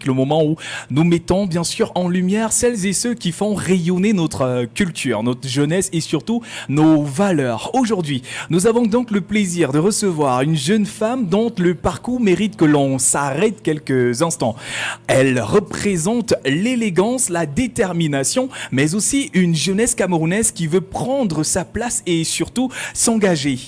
le moment où nous mettons bien sûr en lumière celles et ceux qui font rayonner notre culture, notre jeunesse et surtout nos valeurs. Aujourd'hui, nous avons donc le plaisir de recevoir une jeune femme dont le parcours mérite que l'on s'arrête quelques instants. Elle représente l'élégance, la détermination, mais aussi une jeunesse camerounaise qui veut prendre sa place et surtout s'engager.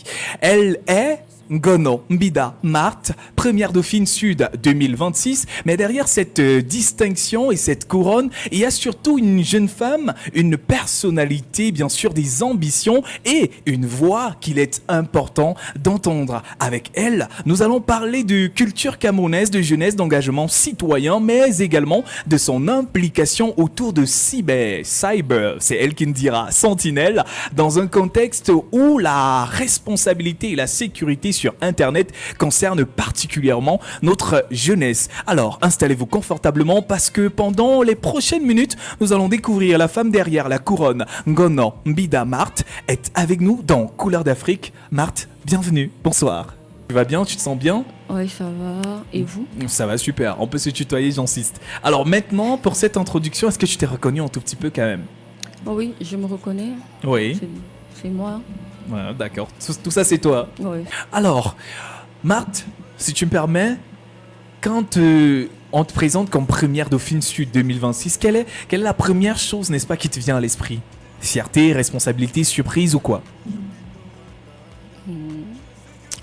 Elle est Ngono Mbida Marthe, première Dauphine Sud 2026. Mais derrière cette distinction et cette couronne, il y a surtout une jeune femme, une personnalité, bien sûr des ambitions et une voix qu'il est important d'entendre. Avec elle, nous allons parler de culture camerounaise, de jeunesse, d'engagement citoyen, mais également de son implication autour de cyber, c'est elle qui nous dira sentinelle, dans un contexte où la responsabilité et la sécurité sur Internet concerne particulièrement notre jeunesse. Alors, installez-vous confortablement parce que pendant les prochaines minutes, nous allons découvrir la femme derrière la couronne. Ngono Mbida Marthe est avec nous dans Couleurs d'Afrique. Marthe, bienvenue, bonsoir. Tu vas bien, tu te sens bien? Oui, ça va. Et vous? Ça va super, on peut se tutoyer, j'insiste. Alors maintenant, pour cette introduction, est-ce que tu t'es reconnu un tout petit peu quand même? Oh oui, je me reconnais. Oui. C'est moi. Ouais, d'accord, tout ça c'est toi. Oui. Alors, Marthe, si tu me permets, quand on te présente comme première Dauphine Sud 2026, quelle est la première chose, n'est-ce pas, qui te vient à l'esprit? Fierté, responsabilité, surprise ou quoi?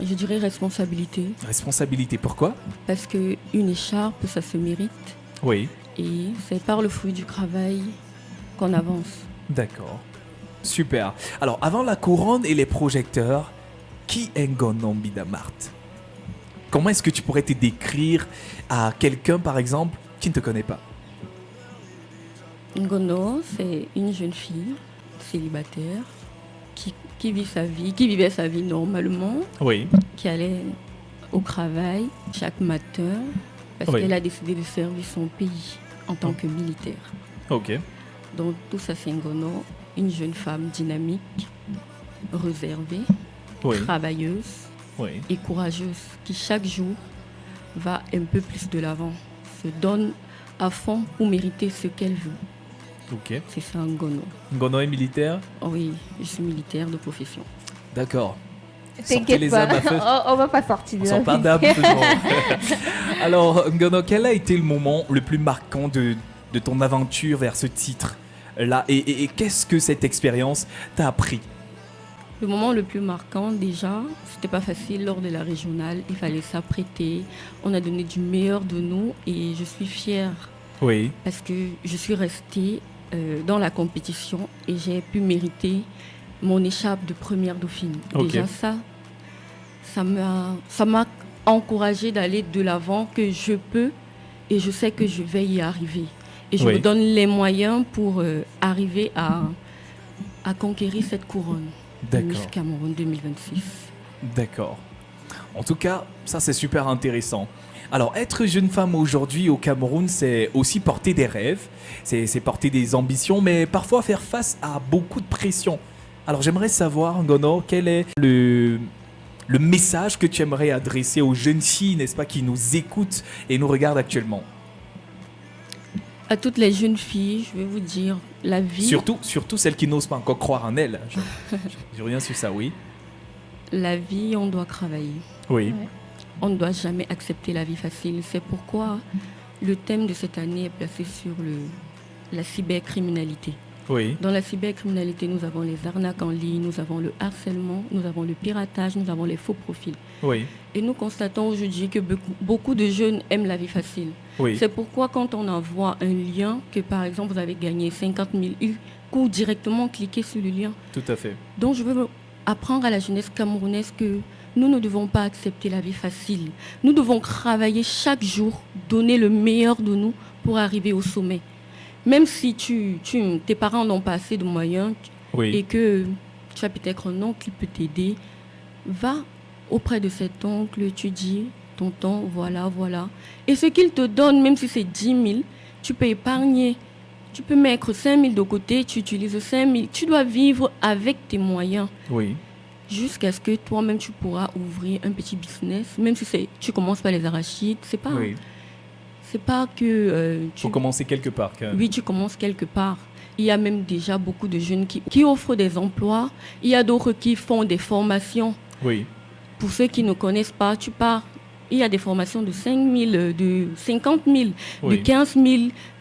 Je dirais responsabilité. Responsabilité, pourquoi? Parce qu'une écharpe, ça se mérite. Oui. Et c'est par le fruit du travail qu'on avance. D'accord. Super. Alors, avant la couronne et les projecteurs, qui est Ngono Mbida Marthe? Comment est-ce que tu pourrais te décrire à quelqu'un, par exemple, qui ne te connaît pas? Ngono, c'est une jeune fille célibataire qui vivait sa vie normalement, Oui. qui allait au travail chaque matin parce Oui. qu'elle a décidé de servir son pays en tant que militaire. Ok. Donc tout ça, c'est Ngono, une jeune femme dynamique, réservée, Oui. travailleuse Oui. et courageuse, qui chaque jour va un peu plus de l'avant, se donne à fond pour mériter ce qu'elle veut. Ok. C'est ça, Ngono. Ngono est militaire? Oh oui, je suis militaire de profession. D'accord. Sortez T'inquiète les pas, âmes à feu. on va pas sortir On de sort la pas vie. d'âme. Alors, Ngono, quel a été le moment le plus marquant de ton aventure vers ce titre-là et qu'est-ce que cette expérience t'a appris? Le moment le plus marquant, déjà, c'était pas facile lors de la régionale. Il fallait s'apprêter. On a donné du meilleur de nous et je suis fière Oui. parce que je suis restée dans la compétition et j'ai pu mériter mon écharpe de première Dauphine. Ok. Déjà ça m'a encouragée d'aller de l'avant, que je peux et je sais que je vais y arriver. Et je Oui. me donne les moyens pour arriver à conquérir cette couronne. D'accord. Miss Cameroun 2026. D'accord. En tout cas, ça c'est super intéressant. Alors, être jeune femme aujourd'hui au Cameroun, c'est aussi porter des rêves, c'est porter des ambitions, mais parfois faire face à beaucoup de pression. Alors, j'aimerais savoir, Ngono, quel est le message que tu aimerais adresser aux jeunes filles, n'est-ce pas, qui nous écoutent et nous regardent actuellement? À toutes les jeunes filles, je vais vous dire, la vie, Surtout celles qui n'osent pas encore croire en elles. Je reviens sur ça, oui. la vie, on doit travailler. Oui. On ne doit jamais accepter la vie facile. C'est pourquoi le thème de cette année est placé sur la cybercriminalité. Oui. Dans la cybercriminalité, nous avons les arnaques en ligne, nous avons le harcèlement, nous avons le piratage, nous avons les faux profils. Oui. Et nous constatons aujourd'hui que beaucoup de jeunes aiment la vie facile. Oui. C'est pourquoi quand on envoie un lien, que par exemple vous avez gagné 50 000, ils courent directement cliquer sur le lien. Tout à fait. Donc je veux apprendre à la jeunesse camerounaise que nous ne devons pas accepter la vie facile. Nous devons travailler chaque jour, donner le meilleur de nous pour arriver au sommet. Même si tes parents n'ont pas assez de moyens Oui. et que tu as peut-être un oncle qui peut t'aider, va auprès de cet oncle, tu dis, tonton, voilà. Et ce qu'il te donne, même si c'est 10 000, tu peux épargner. Tu peux mettre 5 000 de côté, tu utilises 5 000. Tu dois vivre avec tes moyens. Oui. Jusqu'à ce que toi-même, tu pourras ouvrir un petit business. Même si tu commences par les arachides, c'est C'est pas que Faut commencer quelque part. oui, tu commences quelque part. Il y a même déjà beaucoup de jeunes qui offrent des emplois. Il y a d'autres qui font des formations. Oui, Pour ceux qui ne connaissent pas, tu pars. Il y a des formations de 5 000, de 50 000, de Oui. 15 000.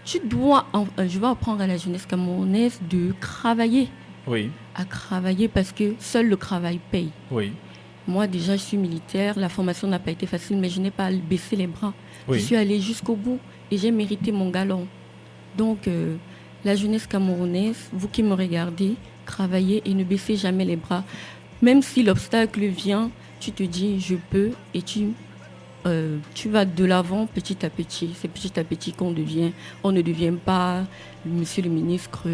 Je vais apprendre à la jeunesse camerounaise de travailler, oui, à travailler parce que seul le travail paye. oui, Moi, déjà, je suis militaire. La formation n'a pas été facile, mais je n'ai pas baissé les bras. oui. Je suis allée jusqu'au bout et j'ai mérité mon galon. Donc, la jeunesse camerounaise, vous qui me regardez, travaillez et ne baissez jamais les bras. Même si l'obstacle vient, tu te dis je peux et tu vas de l'avant petit à petit. C'est petit à petit on ne devient pas monsieur le ministre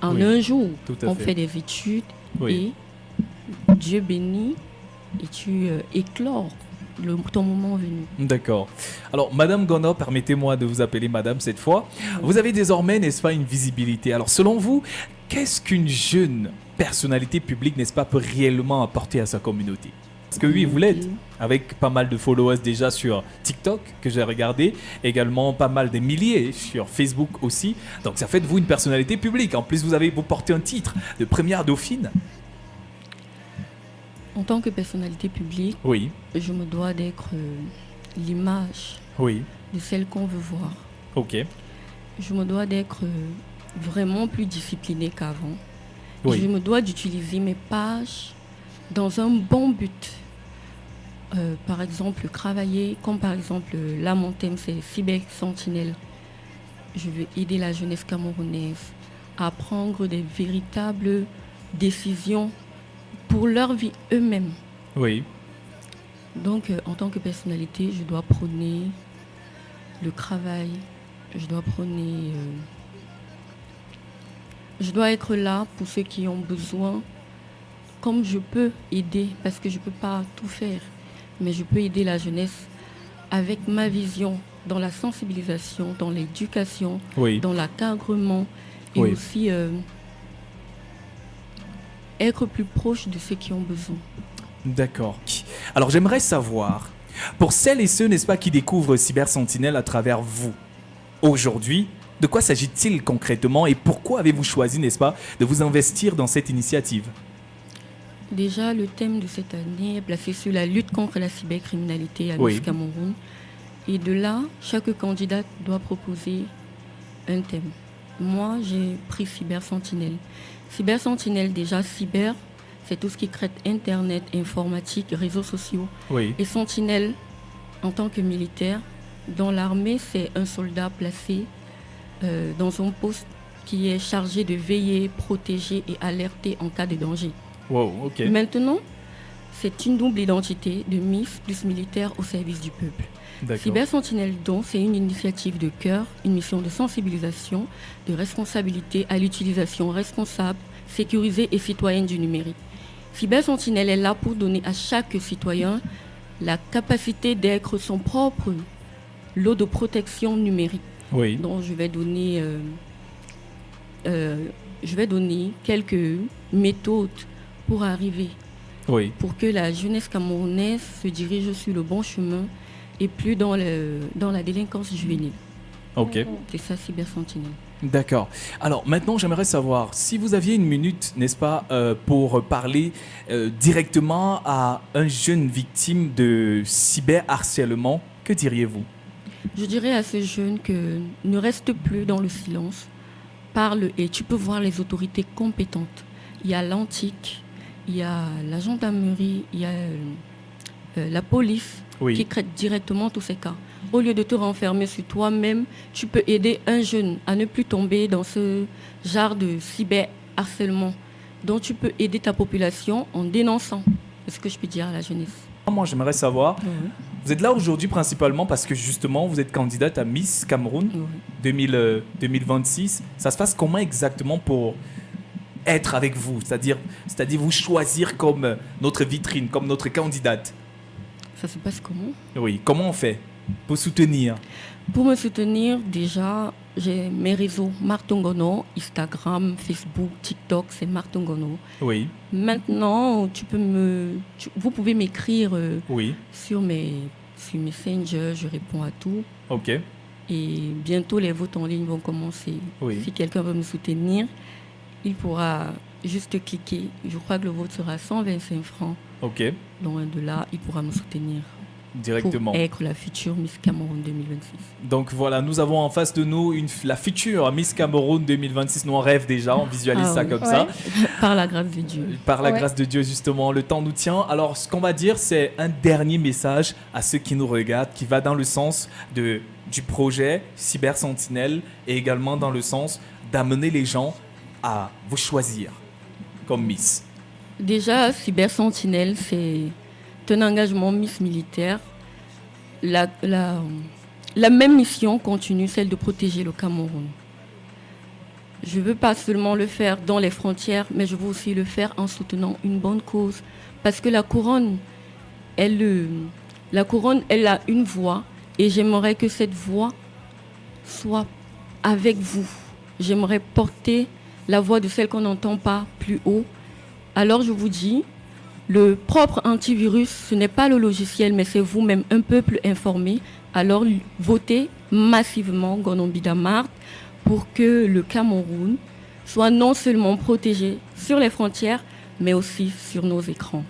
en Oui, un jour. tout à On fait. fait des études Oui. et Dieu bénit et tu éclores ton moment venu. D'accord. Alors, Madame Gono, permettez-moi de vous appeler Madame cette fois. Vous avez désormais, n'est-ce pas, une visibilité. Alors, selon vous, qu'est-ce qu'une jeune personnalité publique, n'est-ce pas, peut réellement apporter à sa communauté? Parce que oui, vous l'êtes, avec pas mal de followers déjà sur TikTok, que j'ai regardé, également pas mal des milliers sur Facebook aussi. Donc, ça fait de vous une personnalité publique. En plus, vous portez un titre de première dauphine. En tant que personnalité publique, Oui, je me dois d'être l'image oui, de celle qu'on veut voir. ok, Je me dois d'être vraiment plus disciplinée qu'avant. oui, Je me dois d'utiliser mes pages dans un bon but. Par exemple, travailler, comme par exemple, là mon thème c'est Cyber Sentinelle. Je veux aider la jeunesse camerounaise à prendre des véritables décisions pour leur vie eux-mêmes. oui, Donc, en tant que personnalité, je dois prôner le travail, je dois prôner... je dois être là pour ceux qui ont besoin, comme je peux aider, parce que je ne peux pas tout faire, mais je peux aider la jeunesse avec ma vision dans la sensibilisation, dans l'éducation, oui. dans l'encadrement et Oui. aussi être plus proche de ceux qui ont besoin. D'accord. Alors j'aimerais savoir, pour celles et ceux, n'est-ce pas, qui découvrent Cyber Sentinelle à travers vous, aujourd'hui, de quoi s'agit-il concrètement et pourquoi avez-vous choisi, n'est-ce pas, de vous investir dans cette initiative? Déjà, le thème de cette année est placé sur la lutte contre la cybercriminalité à Oui. Miss Cameroun. Et de là, chaque candidate doit proposer un thème. Moi, j'ai pris Cyber Sentinelle. Cyber Sentinelle, déjà, cyber, c'est tout ce qui traite Internet, informatique, réseaux sociaux. Oui, Et Sentinelle, en tant que militaire, dans l'armée, c'est un soldat placé dans un poste qui est chargé de veiller, protéger et alerter en cas de danger. wow, ok. Maintenant, c'est une double identité de Miss plus militaire au service du peuple. D'accord. Cyber Sentinelle, donc, c'est une initiative de cœur, une mission de sensibilisation, de responsabilité à l'utilisation responsable, sécurisée et citoyenne du numérique. Cyber Sentinelle est là pour donner à chaque citoyen la capacité d'être son propre lot de protection numérique. Oui, Donc, je vais donner quelques méthodes pour arriver, oui, pour que la jeunesse camerounaise se dirige sur le bon chemin et plus dans la délinquance juvénile. ok. C'est ça, Cyber Sentinelle. D'accord. Alors maintenant, j'aimerais savoir si vous aviez une minute, n'est-ce pas, pour parler directement à un jeune victime de cyberharcèlement, que diriez-vous? Je dirais à ces jeunes que ne reste plus dans le silence, parle et tu peux voir les autorités compétentes. Il y a l'antique, il y a la gendarmerie, il y a la police Oui. qui traite directement tous ces cas. Au lieu de te renfermer sur toi-même, tu peux aider un jeune à ne plus tomber dans ce genre de cyberharcèlement. Donc tu peux aider ta population en dénonçant. C'est ce que je peux dire à la jeunesse. Moi, j'aimerais savoir, vous êtes là aujourd'hui principalement parce que justement, vous êtes candidate à Miss Cameroun Oui. 2026. Ça se passe comment exactement pour être avec vous? C'est-à-dire vous choisir comme notre vitrine, comme notre candidate? Ça se passe comment? Oui, comment on fait pour soutenir? Pour me soutenir, déjà, j'ai mes réseaux Martongono, Instagram, Facebook, TikTok, c'est Martongono. Oui, Maintenant, vous pouvez m'écrire oui, sur Messenger, je réponds à tout. ok. Et bientôt, les votes en ligne vont commencer. Oui. Si quelqu'un veut me soutenir, il pourra juste cliquer. Je crois que le vote sera 125 francs. Ok, Donc de là, il pourra me soutenir directement. pour être la future Miss Cameroun 2026. Donc voilà, nous avons en face de nous la future Miss Cameroun 2026. Nous on rêve déjà, on visualise Ah ça oui. comme ça. Par la grâce de Dieu. Par la Ouais. grâce de Dieu, justement, le temps nous tient. Alors, ce qu'on va dire, c'est un dernier message à ceux qui nous regardent, qui va dans le sens du projet Cyber Sentinelle et également dans le sens d'amener les gens à vous choisir comme Miss. Déjà, Cyber Sentinelle, c'est un engagement Miss militaire. La même mission continue, celle de protéger le Cameroun. Je ne veux pas seulement le faire dans les frontières, mais je veux aussi le faire en soutenant une bonne cause. Parce que la couronne, elle a une voix, et j'aimerais que cette voix soit avec vous. J'aimerais porter la voix de celle qu'on n'entend pas plus haut. Alors je vous dis, le propre antivirus, ce n'est pas le logiciel, mais c'est vous-même, un peuple informé. Alors votez massivement Gonombida Marthe pour que le Cameroun soit non seulement protégé sur les frontières, mais aussi sur nos écrans.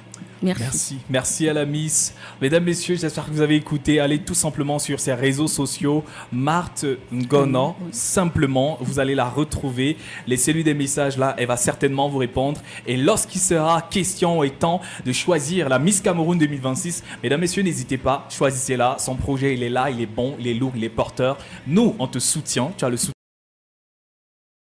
Merci. Merci. Merci à la Miss. Mesdames, Messieurs, j'espère que vous avez écouté. Allez tout simplement sur ses réseaux sociaux. Marthe Ngona, Oui. simplement, vous allez la retrouver. Laissez-lui des messages là, elle va certainement vous répondre. Et lorsqu'il sera question et temps de choisir la Miss Cameroun 2026, mesdames, messieurs, n'hésitez pas, choisissez-la. Son projet, il est là, il est bon, il est lourd, il est porteur. Nous, on te soutient. Tu as le soutien